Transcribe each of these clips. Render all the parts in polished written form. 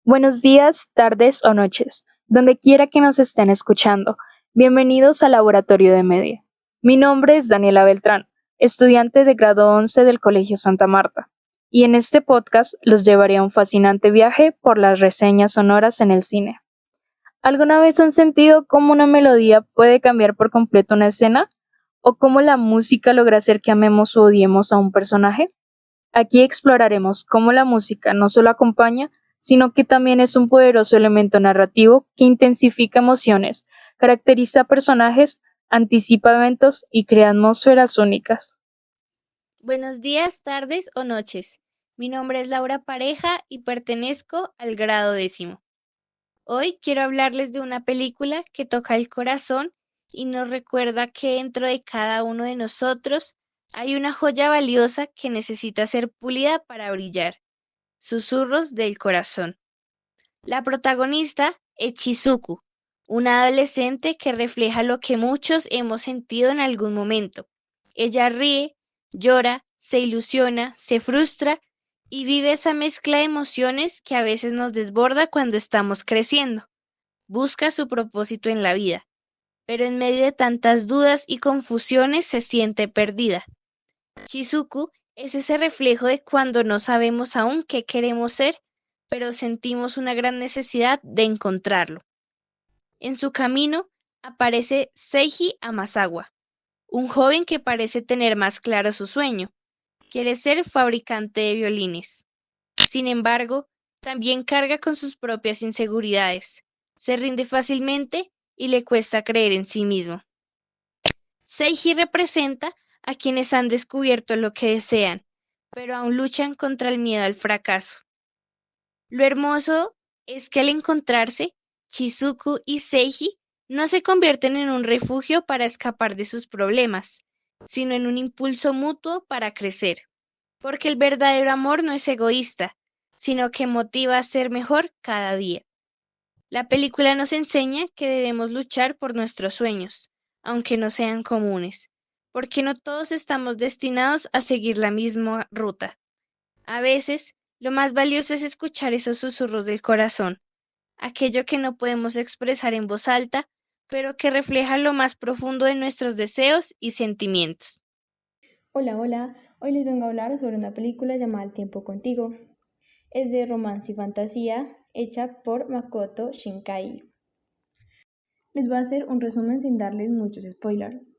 Buenos días, tardes o noches, donde quiera que nos estén escuchando. Bienvenidos al Laboratorio de Media. Mi nombre es Daniela Beltrán, estudiante de grado 11 del Colegio Santa Marta, y en este podcast los llevaré a un fascinante viaje por las reseñas sonoras en el cine. ¿Alguna vez han sentido cómo una melodía puede cambiar por completo una escena? ¿O cómo la música logra hacer que amemos o odiemos a un personaje? Aquí exploraremos cómo la música no solo acompaña, sino que también es un poderoso elemento narrativo que intensifica emociones, caracteriza personajes, anticipa eventos y crea atmósferas únicas. Buenos días, tardes o noches. Mi nombre es Laura Pareja y pertenezco al grado 10º. Hoy quiero hablarles de una película que toca el corazón y nos recuerda que dentro de cada uno de nosotros hay una joya valiosa que necesita ser pulida para brillar. Susurros del corazón. La protagonista es Shizuku, una adolescente que refleja lo que muchos hemos sentido en algún momento. Ella ríe, llora, se ilusiona, se frustra y vive esa mezcla de emociones que a veces nos desborda cuando estamos creciendo. Busca su propósito en la vida, pero en medio de tantas dudas y confusiones se siente perdida. Shizuku es ese reflejo de cuando no sabemos aún qué queremos ser, pero sentimos una gran necesidad de encontrarlo. En su camino aparece Seiji Amasawa, un joven que parece tener más claro su sueño. Quiere ser fabricante de violines. Sin embargo, también carga con sus propias inseguridades. Se rinde fácilmente y le cuesta creer en sí mismo. Seiji representa a quienes han descubierto lo que desean, pero aún luchan contra el miedo al fracaso. Lo hermoso es que al encontrarse, Shizuku y Seiji no se convierten en un refugio para escapar de sus problemas, sino en un impulso mutuo para crecer, porque el verdadero amor no es egoísta, sino que motiva a ser mejor cada día. La película nos enseña que debemos luchar por nuestros sueños, aunque no sean comunes, porque no todos estamos destinados a seguir la misma ruta. A veces, lo más valioso es escuchar esos susurros del corazón, aquello que no podemos expresar en voz alta, pero que refleja lo más profundo de nuestros deseos y sentimientos. Hola, hola. Hoy les vengo a hablar sobre una película llamada El tiempo contigo. Es de romance y fantasía, hecha por Makoto Shinkai. Les voy a hacer un resumen sin darles muchos spoilers.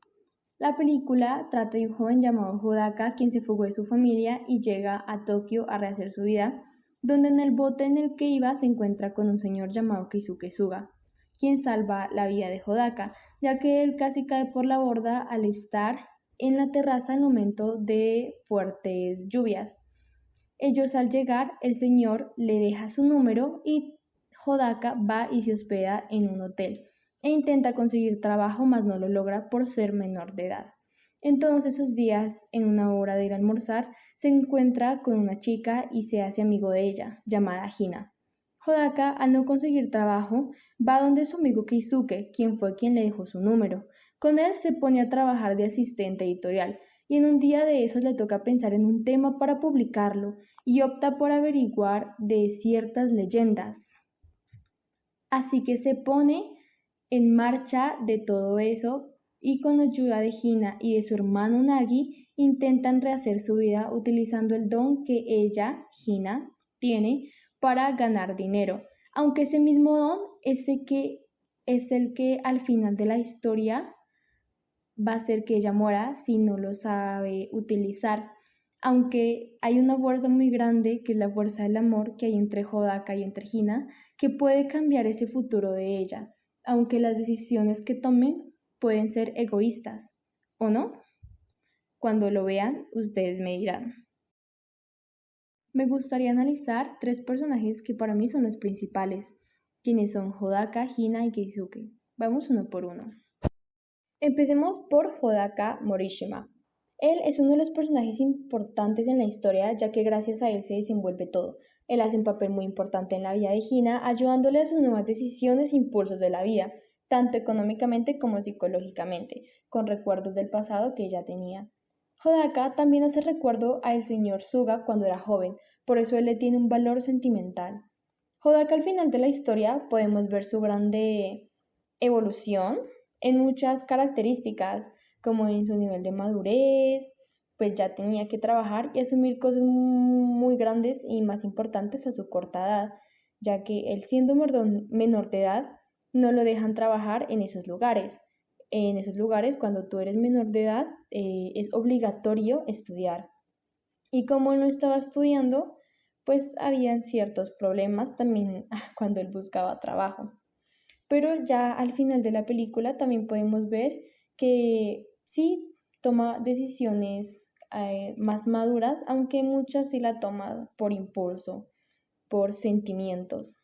La película trata de un joven llamado Hodaka quien se fugó de su familia y llega a Tokio a rehacer su vida, donde en el bote en el que iba se encuentra con un señor llamado Keisuke Suga, quien salva la vida de Hodaka, ya que él casi cae por la borda al estar en la terraza en momento de fuertes lluvias. Ellos al llegar, el señor le deja su número y Hodaka va y se hospeda en un hotel e intenta conseguir trabajo, mas no lo logra por ser menor de edad. En todos esos días, en una hora de ir a almorzar, se encuentra con una chica y se hace amigo de ella, llamada Hina. Hodaka, al no conseguir trabajo, va donde su amigo Keisuke, quien fue quien le dejó su número. Con él se pone a trabajar de asistente editorial, y en un día de esos le toca pensar en un tema para publicarlo, y opta por averiguar de ciertas leyendas. Así que se pone en marcha de todo eso y con ayuda de Hina y de su hermano Nagi intentan rehacer su vida utilizando el don que ella, Hina, tiene para ganar dinero, aunque ese mismo don es el que al final de la historia va a hacer que ella muera si no lo sabe utilizar. Aunque hay una fuerza muy grande, que es la fuerza del amor que hay entre Hodaka y entre Hina, que puede cambiar ese futuro de ella, aunque las decisiones que tomen pueden ser egoístas, ¿o no? Cuando lo vean, ustedes me dirán. Me gustaría analizar tres personajes que para mí son los principales, quienes son Hodaka, Hina y Keisuke. Vamos uno por uno. Empecemos por Hodaka Morishima. Él es uno de los personajes importantes en la historia, ya que gracias a él se desenvuelve todo. Él hace un papel muy importante en la vida de Hina, ayudándole a sus nuevas decisiones e impulsos de la vida, tanto económicamente como psicológicamente, con recuerdos del pasado que ella tenía. Hodaka también hace recuerdo al señor Suga cuando era joven, por eso él le tiene un valor sentimental. Hodaka al final de la historia podemos ver su grande evolución en muchas características, como en su nivel de madurez, pues ya tenía que trabajar y asumir cosas muy grandes y más importantes a su corta edad, ya que él siendo menor de edad no lo dejan trabajar en esos lugares. En esos lugares, cuando tú eres menor de edad, es obligatorio estudiar. Y como no estaba estudiando, pues habían ciertos problemas también cuando él buscaba trabajo. Pero ya al final de la película también podemos ver que sí toma decisiones más maduras, aunque muchas sí la toma por impulso, por sentimientos.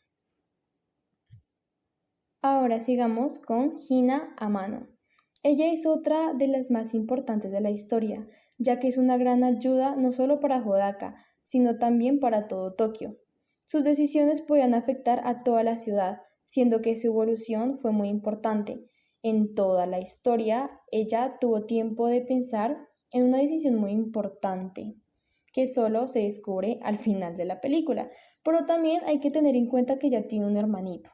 Ahora sigamos con Hina Amano. Ella es otra de las más importantes de la historia, ya que es una gran ayuda no solo para Hodaka, sino también para todo Tokio. Sus decisiones podían afectar a toda la ciudad, siendo que su evolución fue muy importante. En toda la historia, ella tuvo tiempo de pensar en una decisión muy importante, que solo se descubre al final de la película, pero también hay que tener en cuenta que ella tiene un hermanito.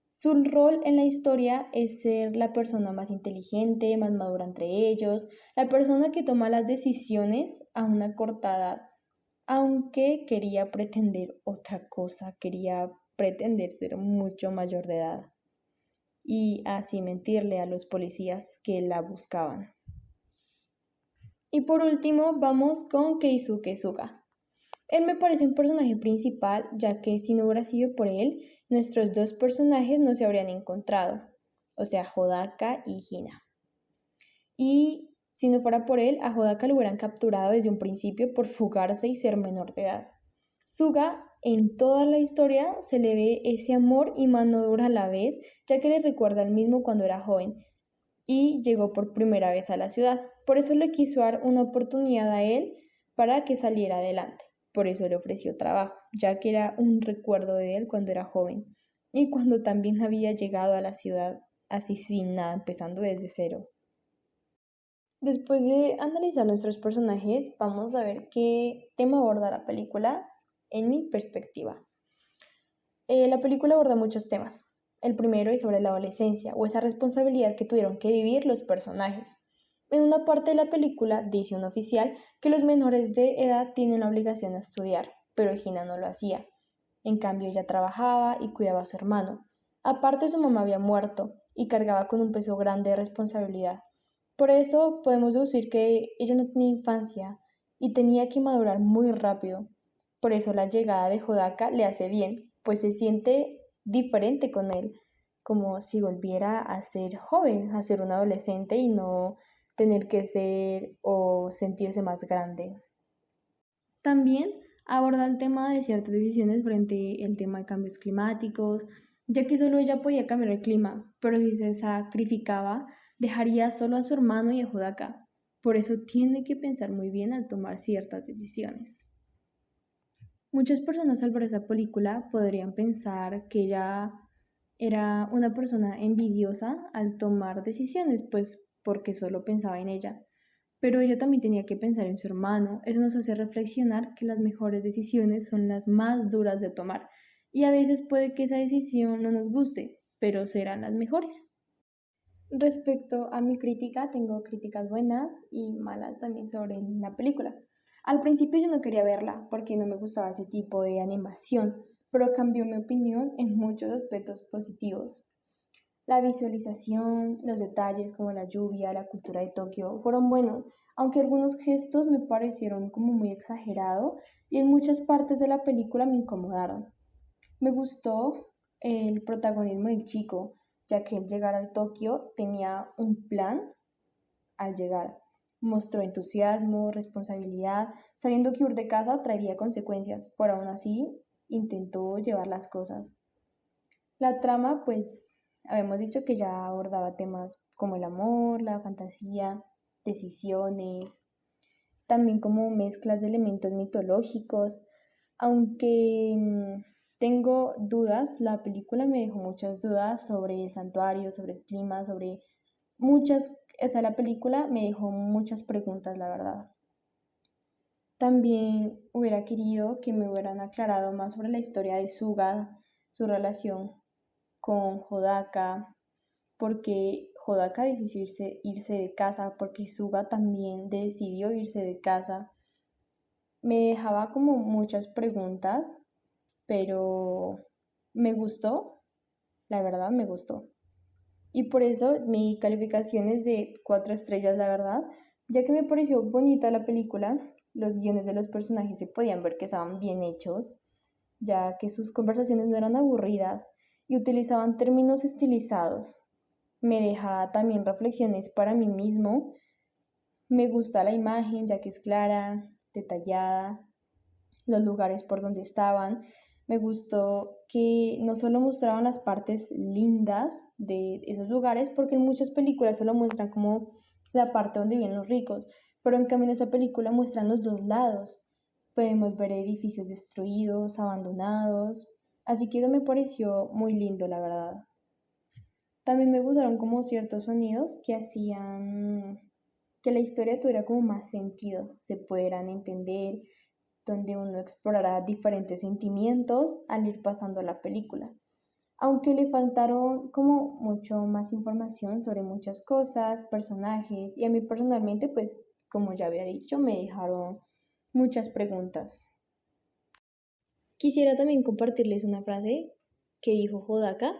Su rol en la historia es ser la persona más inteligente, más madura entre ellos, la persona que toma las decisiones a una corta edad, aunque quería pretender otra cosa, quería pretender ser mucho mayor de edad y así mentirle a los policías que la buscaban. Y por último vamos con Keisuke Suga. Él me parece un personaje principal, ya que si no hubiera sido por él, nuestros dos personajes no se habrían encontrado, o sea, Hodaka y Hina. Y si no fuera por él, a Hodaka lo hubieran capturado desde un principio por fugarse y ser menor de edad. Suga, en toda la historia, se le ve ese amor y mano dura a la vez, ya que le recuerda al mismo cuando era joven y llegó por primera vez a la ciudad. Por eso le quiso dar una oportunidad a él para que saliera adelante. Por eso le ofreció trabajo, ya que era un recuerdo de él cuando era joven y cuando también había llegado a la ciudad así sin nada, empezando desde cero. Después de analizar nuestros personajes, vamos a ver qué tema aborda la película en mi perspectiva. La película aborda muchos temas. El primero es sobre la adolescencia o esa responsabilidad que tuvieron que vivir los personajes. En una parte de la película dice un oficial que los menores de edad tienen la obligación de estudiar, pero Hina no lo hacía. En cambio, ella trabajaba y cuidaba a su hermano. Aparte, su mamá había muerto y cargaba con un peso grande de responsabilidad. Por eso podemos deducir que ella no tenía infancia y tenía que madurar muy rápido. Por eso la llegada de Hodaka le hace bien, pues se siente diferente con él, como si volviera a ser joven, a ser un adolescente y no tener que ser o sentirse más grande. También aborda el tema de ciertas decisiones frente al tema de cambios climáticos, ya que solo ella podía cambiar el clima, pero si se sacrificaba, dejaría solo a su hermano y a Hodaka. Por eso tiene que pensar muy bien al tomar ciertas decisiones. Muchas personas al ver esa película podrían pensar que ella era una persona envidiosa al tomar decisiones, pues porque solo pensaba en ella. Pero ella también tenía que pensar en su hermano. Eso nos hace reflexionar que las mejores decisiones son las más duras de tomar. Y a veces puede que esa decisión no nos guste, pero serán las mejores. Respecto a mi crítica, tengo críticas buenas y malas también sobre la película. Al principio yo no quería verla porque no me gustaba ese tipo de animación, pero cambió mi opinión en muchos aspectos positivos. La visualización, los detalles como la lluvia, la cultura de Tokio fueron buenos, aunque algunos gestos me parecieron como muy exagerados y en muchas partes de la película me incomodaron. Me gustó el protagonismo del chico, ya que al llegar al Tokio tenía un plan al llegar. Mostró entusiasmo, responsabilidad, sabiendo que huir de casa traería consecuencias, pero aún así intentó llevar las cosas. La trama, pues, habíamos dicho que ya abordaba temas como el amor, la fantasía, decisiones, también como mezclas de elementos mitológicos, aunque tengo dudas, la película me dejó muchas dudas sobre el santuario, sobre el clima, sobre la película me dejó muchas preguntas, la verdad. También hubiera querido que me hubieran aclarado más sobre la historia de Suga, su relación con Hodaka, porque Hodaka decidió irse de casa, porque Suga también decidió irse de casa. Me dejaba como muchas preguntas, pero me gustó, la verdad me gustó. Y por eso mi calificación es de 4 estrellas, la verdad, ya que me pareció bonita la película, los guiones de los personajes se podían ver que estaban bien hechos, ya que sus conversaciones no eran aburridas y utilizaban términos estilizados. Me deja también reflexiones para mí mismo. Me gusta la imagen, ya que es clara, detallada, los lugares por donde estaban. Me gustó que no solo mostraban las partes lindas de esos lugares, porque en muchas películas solo muestran como la parte donde viven los ricos, pero en cambio en esa película muestran los dos lados. Podemos ver edificios destruidos, abandonados, así que eso me pareció muy lindo, la verdad. También me gustaron como ciertos sonidos que hacían que la historia tuviera como más sentido, se pudieran entender, donde uno explorará diferentes sentimientos al ir pasando la película. Aunque le faltaron como mucho más información sobre muchas cosas, personajes, y a mí personalmente, pues, como ya había dicho, me dejaron muchas preguntas. Quisiera también compartirles una frase que dijo Hodaka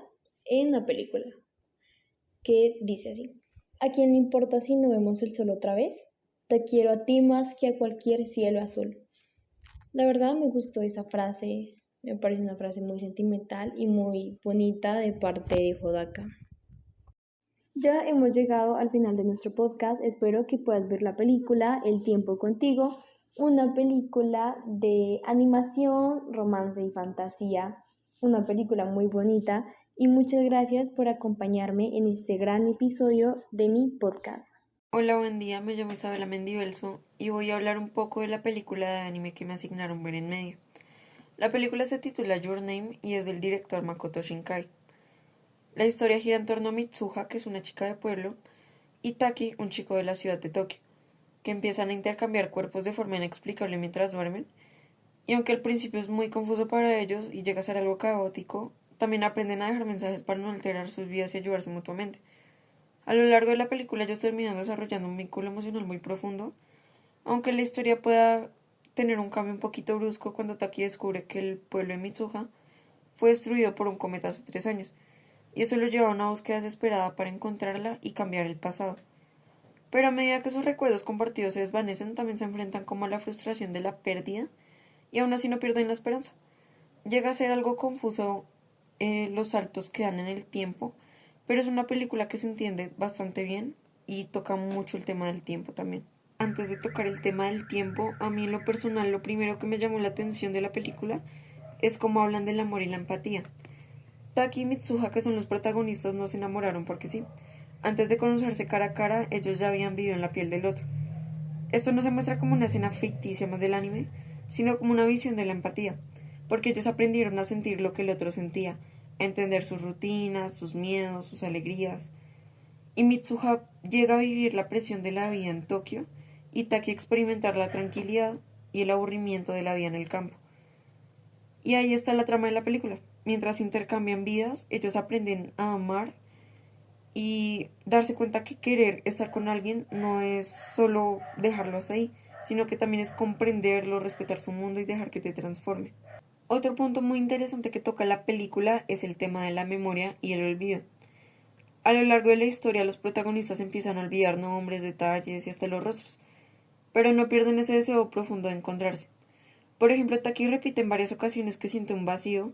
en la película, que dice así: ¿a quién le importa si no vemos el sol otra vez? Te quiero a ti más que a cualquier cielo azul. La verdad me gustó esa frase, me parece una frase muy sentimental y muy bonita de parte de Hodaka. Ya hemos llegado al final de nuestro podcast, espero que puedas ver la película El tiempo contigo, una película de animación, romance y fantasía, una película muy bonita y muchas gracias por acompañarme en este gran episodio de mi podcast. Hola, buen día, me llamo Isabela Mendivelso y voy a hablar un poco de la película de anime que me asignaron ver en medio. La película se titula Your Name y es del director Makoto Shinkai. La historia gira en torno a Mitsuha, que es una chica de pueblo, y Taki, un chico de la ciudad de Tokio, que empiezan a intercambiar cuerpos de forma inexplicable mientras duermen, y aunque al principio es muy confuso para ellos y llega a ser algo caótico, también aprenden a dejar mensajes para no alterar sus vidas y ayudarse mutuamente. A lo largo de la película ellos terminan desarrollando un vínculo emocional muy profundo, aunque la historia pueda tener un cambio un poquito brusco cuando Taki descubre que el pueblo de Mitsuha fue destruido por un cometa hace 3 años, y eso lo lleva a una búsqueda desesperada para encontrarla y cambiar el pasado. Pero a medida que sus recuerdos compartidos se desvanecen, también se enfrentan como a la frustración de la pérdida, y aún así no pierden la esperanza. Llega a ser algo confuso los saltos que dan en el tiempo, pero es una película que se entiende bastante bien y toca mucho el tema del tiempo también. Antes de tocar el tema del tiempo, a mí en lo personal lo primero que me llamó la atención de la película es cómo hablan del amor y la empatía. Taki y Mitsuha, que son los protagonistas, no se enamoraron porque sí. Antes de conocerse cara a cara, ellos ya habían vivido en la piel del otro. Esto no se muestra como una escena ficticia más del anime, sino como una visión de la empatía, porque ellos aprendieron a sentir lo que el otro sentía, a entender sus rutinas, sus miedos, sus alegrías. Y Mitsuha llega a vivir la presión de la vida en Tokio y Taki a experimentar la tranquilidad y el aburrimiento de la vida en el campo. Y ahí está la trama de la película. Mientras intercambian vidas, ellos aprenden a amar y darse cuenta que querer estar con alguien no es solo dejarlo hasta ahí, sino que también es comprenderlo, respetar su mundo y dejar que te transforme. Otro punto muy interesante que toca la película es el tema de la memoria y el olvido. A lo largo de la historia los protagonistas empiezan a olvidar nombres, detalles y hasta los rostros, pero no pierden ese deseo profundo de encontrarse. Por ejemplo, Taki repite en varias ocasiones que siente un vacío,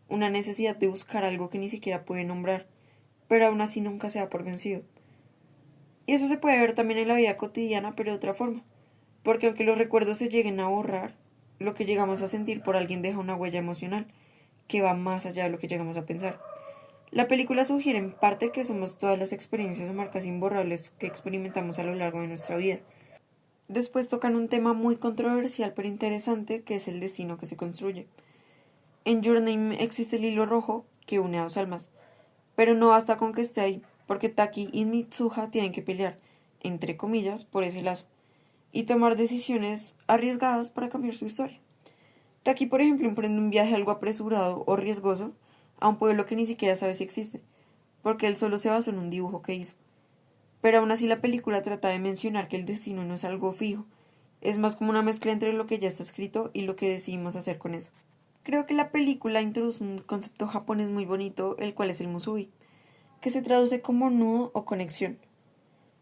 una necesidad de buscar algo que ni siquiera puede nombrar, pero aún así nunca se da por vencido. Y eso se puede ver también en la vida cotidiana, pero de otra forma, porque aunque los recuerdos se lleguen a borrar, lo que llegamos a sentir por alguien deja una huella emocional que va más allá de lo que llegamos a pensar. La película sugiere en parte que somos todas las experiencias o marcas imborrables que experimentamos a lo largo de nuestra vida. Después tocan un tema muy controversial pero interesante, que es el destino que se construye. En Your Name existe el hilo rojo que une a dos almas, pero no basta con que esté ahí, porque Taki y Mitsuha tienen que pelear, entre comillas, por ese lazo, y tomar decisiones arriesgadas para cambiar su historia. Taki, por ejemplo, emprende un viaje algo apresurado o riesgoso, a un pueblo que ni siquiera sabe si existe, porque él solo se basó en un dibujo que hizo. Pero aún así la película trata de mencionar que el destino no es algo fijo, es más como una mezcla entre lo que ya está escrito y lo que decidimos hacer con eso. Creo que la película introduce un concepto japonés muy bonito, el cual es el musubi, que se traduce como nudo o conexión.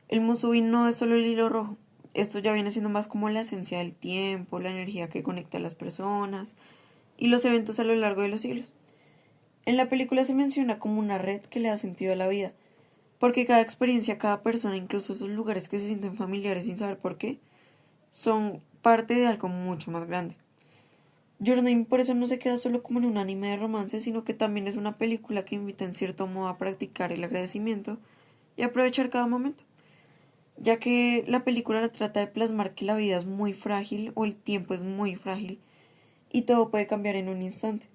El musubi no es solo el hilo rojo, esto ya viene siendo más como la esencia del tiempo, la energía que conecta a las personas y los eventos a lo largo de los siglos. En la película se menciona como una red que le da sentido a la vida, porque cada experiencia, cada persona, incluso esos lugares que se sienten familiares sin saber por qué, son parte de algo mucho más grande. Your Name por eso no se queda solo como en un anime de romance, sino que también es una película que invita en cierto modo a practicar el agradecimiento y aprovechar cada momento, ya que la película trata de plasmar que la vida es muy frágil o el tiempo es muy frágil y todo puede cambiar en un instante.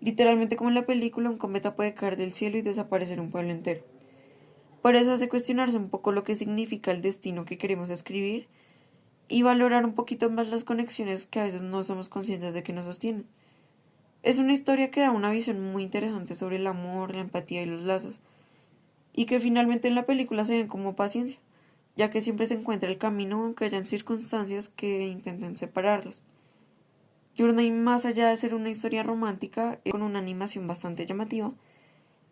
Literalmente como en la película, un cometa puede caer del cielo y desaparecer un pueblo entero. Por eso hace cuestionarse un poco lo que significa el destino que queremos escribir y valorar un poquito más las conexiones que a veces no somos conscientes de que nos sostienen. Es una historia que da una visión muy interesante sobre el amor, la empatía y los lazos, y que finalmente en la película se ven como paciencia, ya que siempre se encuentra el camino aunque hayan circunstancias que intenten separarlos. Your Name, más allá de ser una historia romántica con una animación bastante llamativa,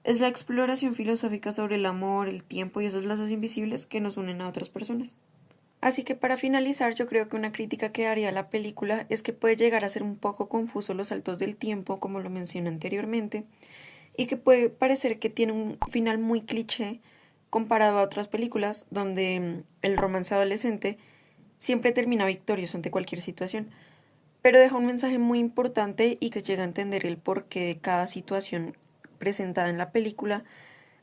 es la exploración filosófica sobre el amor, el tiempo y esos lazos invisibles que nos unen a otras personas. Así que para finalizar, yo creo que una crítica que daría a la película es que puede llegar a ser un poco confuso los saltos del tiempo, como lo mencioné anteriormente, y que puede parecer que tiene un final muy cliché comparado a otras películas donde el romance adolescente siempre termina victorioso ante cualquier situación, pero deja un mensaje muy importante y se llega a entender el porqué de cada situación presentada en la película.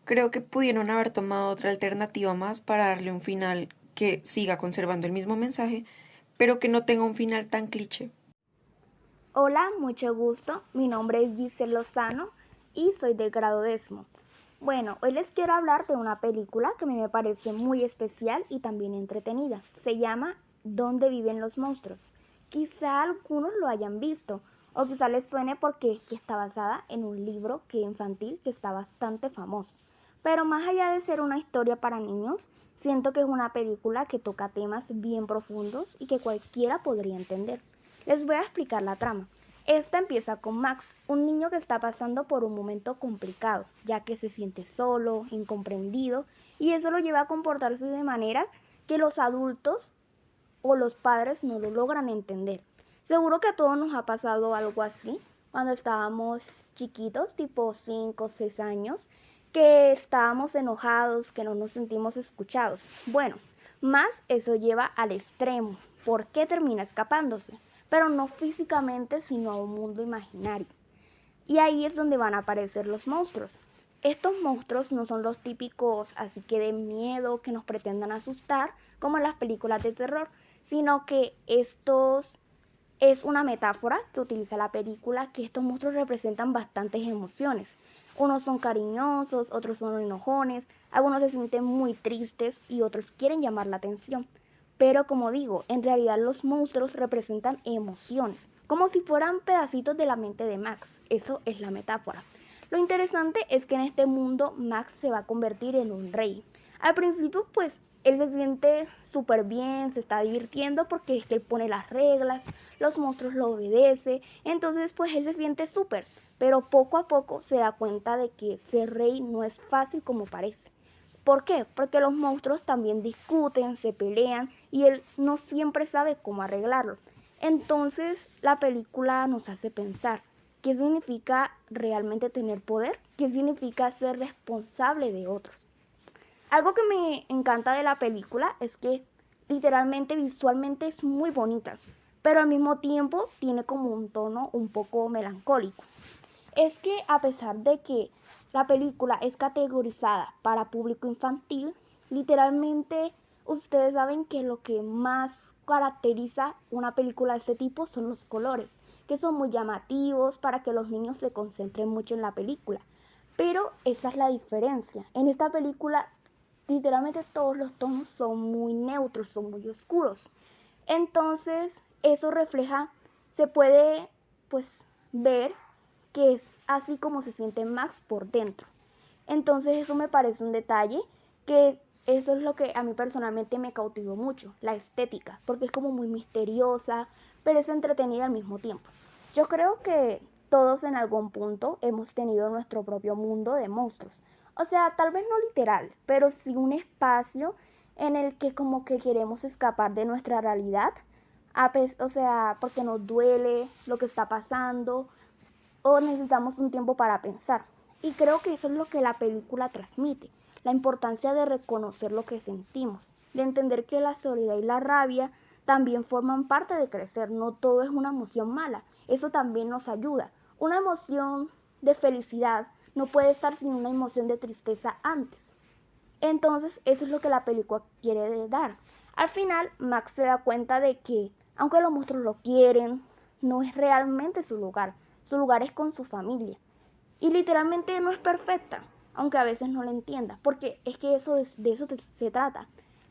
Creo que pudieron haber tomado otra alternativa más para darle un final que siga conservando el mismo mensaje, pero que no tenga un final tan cliché. Hola, mucho gusto. Mi nombre es Giselle Lozano y soy del grado 10º. Bueno, hoy les quiero hablar de una película que a mí me parece muy especial y también entretenida. Se llama ¿Dónde viven los monstruos? Quizá algunos lo hayan visto o quizá les suene porque es que está basada en un libro infantil que está bastante famoso. Pero más allá de ser una historia para niños, siento que es una película que toca temas bien profundos y que cualquiera podría entender. Les voy a explicar la trama. Esta empieza con Max, un niño que está pasando por un momento complicado, ya que se siente solo, incomprendido, y eso lo lleva a comportarse de maneras que los adultos o los padres no lo logran entender. Seguro que a todos nos ha pasado algo así cuando estábamos chiquitos, tipo 5 o 6 años, que estábamos enojados, que no nos sentimos escuchados. Bueno, Max eso lleva al extremo, porque termina escapándose, pero no físicamente, sino a un mundo imaginario. Y ahí es donde van a aparecer los monstruos. Estos monstruos no son los típicos así que de miedo, que nos pretendan asustar, como en las películas de terror, sino que estos es una metáfora que utiliza la película, que estos monstruos representan bastantes emociones. Unos son cariñosos, otros son enojones, algunos se sienten muy tristes y otros quieren llamar la atención. Pero como digo, en realidad los monstruos representan emociones, como si fueran pedacitos de la mente de Max. Eso es la metáfora. Lo interesante es que en este mundo Max se va a convertir en un rey. Al principio pues él se siente súper bien, se está divirtiendo porque es que él pone las reglas, los monstruos lo obedecen, entonces pues él se siente súper. Pero poco a poco se da cuenta de que ser rey no es fácil como parece. ¿Por qué? Porque los monstruos también discuten, se pelean y él no siempre sabe cómo arreglarlo. Entonces la película nos hace pensar, ¿qué significa realmente tener poder? ¿Qué significa ser responsable de otros? Algo que me encanta de la película es que literalmente visualmente es muy bonita, pero al mismo tiempo tiene como un tono un poco melancólico. Es que a pesar de que la película es categorizada para público infantil, literalmente ustedes saben que lo que más caracteriza una película de este tipo son los colores, que son muy llamativos para que los niños se concentren mucho en la película. Pero esa es la diferencia. En esta película literalmente todos los tonos son muy neutros, son muy oscuros. Entonces eso refleja, se puede pues ver que es así como se siente Max por dentro. Entonces eso me parece un detalle que eso es lo que a mí personalmente me cautivó mucho, la estética, porque es como muy misteriosa, pero es entretenida al mismo tiempo. Yo creo que todos en algún punto hemos tenido nuestro propio mundo de monstruos. O sea, tal vez no literal, pero sí un espacio en el que como que queremos escapar de nuestra realidad, o sea, porque nos duele lo que está pasando o necesitamos un tiempo para pensar. Y creo que eso es lo que la película transmite, la importancia de reconocer lo que sentimos, de entender que la soledad y la rabia también forman parte de crecer, no todo es una emoción mala, eso también nos ayuda. Una emoción de felicidad no puede estar sin una emoción de tristeza antes. Entonces, eso es lo que la película quiere dar. Al final, Max se da cuenta de que, aunque los monstruos lo quieren, no es realmente su lugar es con su familia. Y literalmente no es perfecta, aunque a veces no la entienda, porque es que de eso se trata.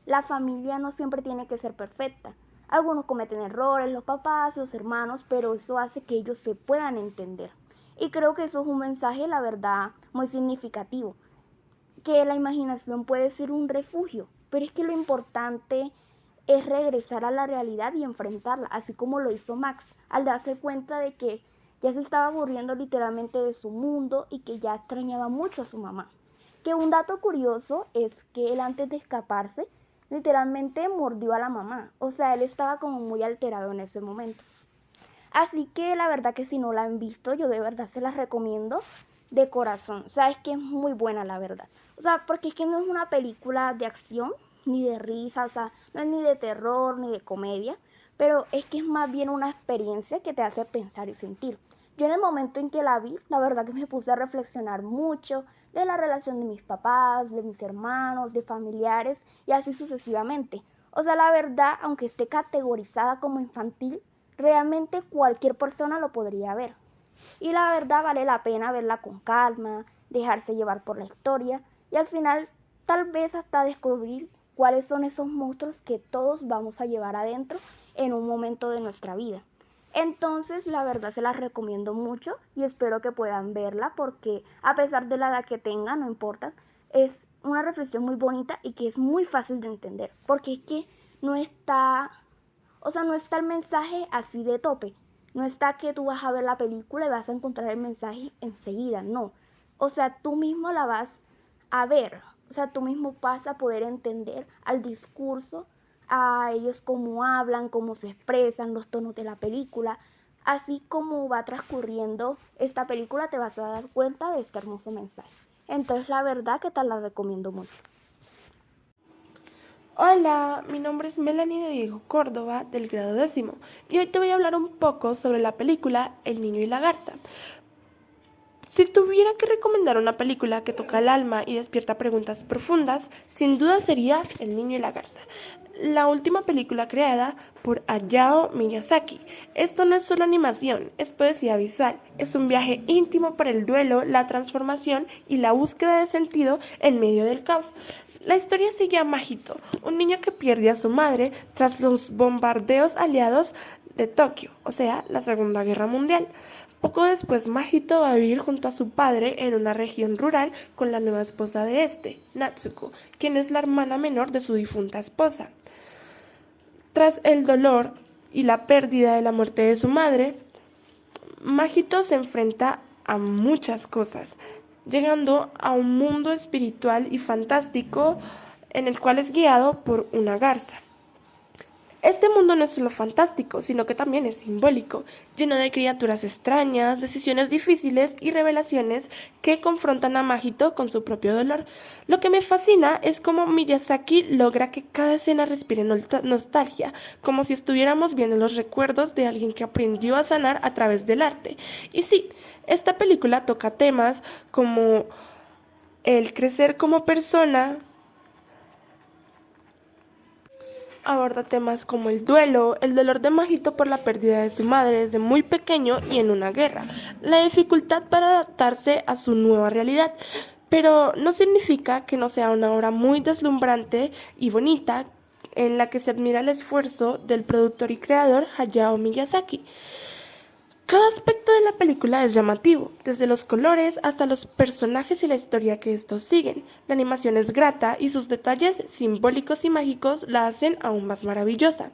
La familia no siempre tiene que ser perfecta. Algunos cometen errores, los papás, los hermanos, pero eso hace que ellos se puedan entender. Y creo que eso es un mensaje, la verdad, muy significativo, que la imaginación puede ser un refugio, pero es que lo importante es regresar a la realidad y enfrentarla, así como lo hizo Max, al darse cuenta de que ya se estaba aburriendo literalmente de su mundo y que ya extrañaba mucho a su mamá. Que un dato curioso es que él antes de escaparse, literalmente mordió a la mamá. O sea, él estaba como muy alterado en ese momento. Así que la verdad que si no la han visto, yo de verdad se las recomiendo de corazón. O sea, es que es muy buena la verdad. O sea, porque es que no es una película de acción, ni de risa, o sea, no es ni de terror, ni de comedia, pero es que es más bien una experiencia que te hace pensar y sentir. Yo en el momento en que la vi, la verdad que me puse a reflexionar mucho de la relación de mis papás, de mis hermanos, de familiares y así sucesivamente. O sea, la verdad, aunque esté categorizada como infantil, realmente cualquier persona lo podría ver. Y la verdad vale la pena verla con calma, dejarse llevar por la historia y al final tal vez hasta descubrir cuáles son esos monstruos que todos vamos a llevar adentro en un momento de nuestra vida. Entonces, la verdad se las recomiendo mucho y espero que puedan verla porque a pesar de la edad que tengan, no importa, es una reflexión muy bonita y que es muy fácil de entender, porque es que no está el mensaje así de tope, no está que tú vas a ver la película y vas a encontrar el mensaje enseguida, no. O sea, tú mismo la vas a ver, o sea, tú mismo vas a poder entender al discurso, a ellos cómo hablan, cómo se expresan, los tonos de la película. Así como va transcurriendo esta película te vas a dar cuenta de este hermoso mensaje. Entonces la verdad que te la recomiendo mucho. Hola, mi nombre es Melanie de Diego Córdoba del grado 10º y hoy te voy a hablar un poco sobre la película El niño y la garza. Si tuviera que recomendar una película que toca el alma y despierta preguntas profundas, sin duda sería El niño y la garza, la última película creada por Hayao Miyazaki. Esto no es solo animación, es poesía visual, es un viaje íntimo por el duelo, la transformación y la búsqueda de sentido en medio del caos. La historia sigue a Mahito, un niño que pierde a su madre tras los bombardeos aliados de Tokio, o sea, la Segunda Guerra Mundial. Poco después, Mahito va a vivir junto a su padre en una región rural con la nueva esposa de Natsuko, quien es la hermana menor de su difunta esposa. Tras el dolor y la pérdida de la muerte de su madre, Mahito se enfrenta a muchas cosas, llegando a un mundo espiritual y fantástico en el cual es guiado por una garza. Este mundo no es solo fantástico, sino que también es simbólico, lleno de criaturas extrañas, decisiones difíciles y revelaciones que confrontan a Mahito con su propio dolor. Lo que me fascina es cómo Miyazaki logra que cada escena respire nostalgia, como si estuviéramos viendo los recuerdos de alguien que aprendió a sanar a través del arte. Y sí, esta película toca temas como el crecer como persona, aborda temas como el duelo, el dolor de Mahito por la pérdida de su madre desde muy pequeño y en una guerra, la dificultad para adaptarse a su nueva realidad, pero no significa que no sea una obra muy deslumbrante y bonita en la que se admira el esfuerzo del productor y creador Hayao Miyazaki. Cada aspecto de la película es llamativo, desde los colores hasta los personajes y la historia que estos siguen. La animación es grata y sus detalles simbólicos y mágicos la hacen aún más maravillosa.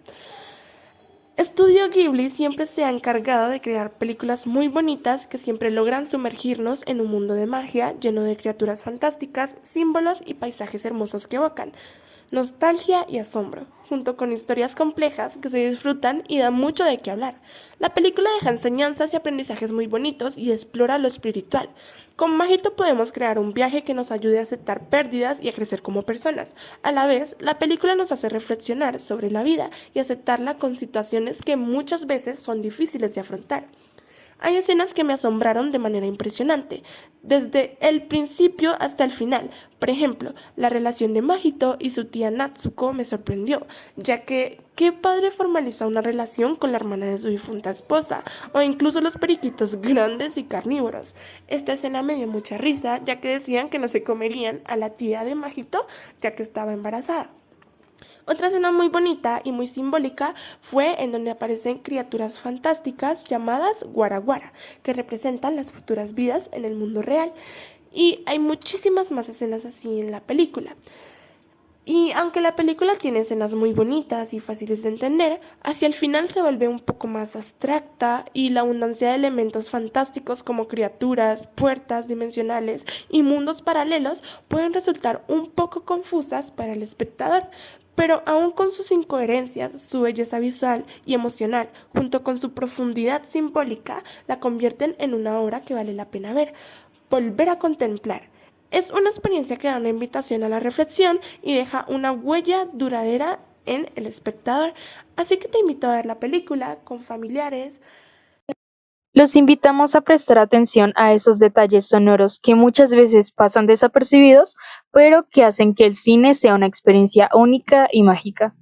Estudio Ghibli siempre se ha encargado de crear películas muy bonitas que siempre logran sumergirnos en un mundo de magia lleno de criaturas fantásticas, símbolos y paisajes hermosos que evocan nostalgia y asombro, junto con historias complejas que se disfrutan y dan mucho de qué hablar. La película deja enseñanzas y aprendizajes muy bonitos y explora lo espiritual. Con Magito podemos crear un viaje que nos ayude a aceptar pérdidas y a crecer como personas. A la vez, la película nos hace reflexionar sobre la vida y aceptarla con situaciones que muchas veces son difíciles de afrontar. Hay escenas que me asombraron de manera impresionante, desde el principio hasta el final. Por ejemplo, la relación de Mahito y su tía Natsuko me sorprendió, ya que ¿qué padre formaliza una relación con la hermana de su difunta esposa? O incluso los periquitos grandes y carnívoros. Esta escena me dio mucha risa, ya que decían que no se comerían a la tía de Mahito, ya que estaba embarazada. Otra escena muy bonita y muy simbólica fue en donde aparecen criaturas fantásticas llamadas Guaraguara, que representan las futuras vidas en el mundo real. Y hay muchísimas más escenas así en la película. Y aunque la película tiene escenas muy bonitas y fáciles de entender, hacia el final se vuelve un poco más abstracta y la abundancia de elementos fantásticos como criaturas, puertas dimensionales y mundos paralelos pueden resultar un poco confusas para el espectador. Pero aún con sus incoherencias, su belleza visual y emocional, junto con su profundidad simbólica, la convierten en una obra que vale la pena ver, volver a contemplar. Es una experiencia que da una invitación a la reflexión y deja una huella duradera en el espectador. Así que te invito a ver la película con familiares. Los invitamos a prestar atención a esos detalles sonoros que muchas veces pasan desapercibidos, pero que hacen que el cine sea una experiencia única y mágica.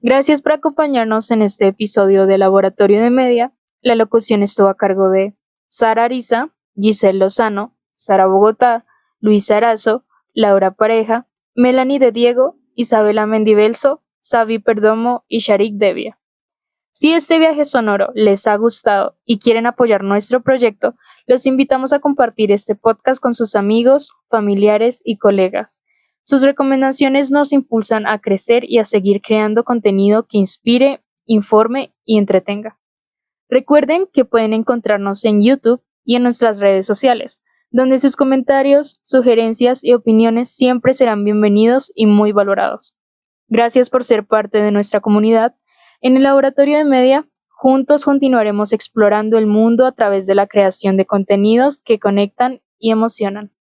Gracias por acompañarnos en este episodio de Laboratorio de Media. La locución estuvo a cargo de Sara Ariza, Giselle Lozano, Sara Bogotá, Luisa Arazo, Laura Pareja, Melanie de Diego, Isabela Mendibelso, Savi Perdomo y Sharik Devia. Si este viaje sonoro les ha gustado y quieren apoyar nuestro proyecto, los invitamos a compartir este podcast con sus amigos, familiares y colegas. Sus recomendaciones nos impulsan a crecer y a seguir creando contenido que inspire, informe y entretenga. Recuerden que pueden encontrarnos en YouTube y en nuestras redes sociales, donde sus comentarios, sugerencias y opiniones siempre serán bienvenidos y muy valorados. Gracias por ser parte de nuestra comunidad. En el Laboratorio de Media, juntos continuaremos explorando el mundo a través de la creación de contenidos que conectan y emocionan.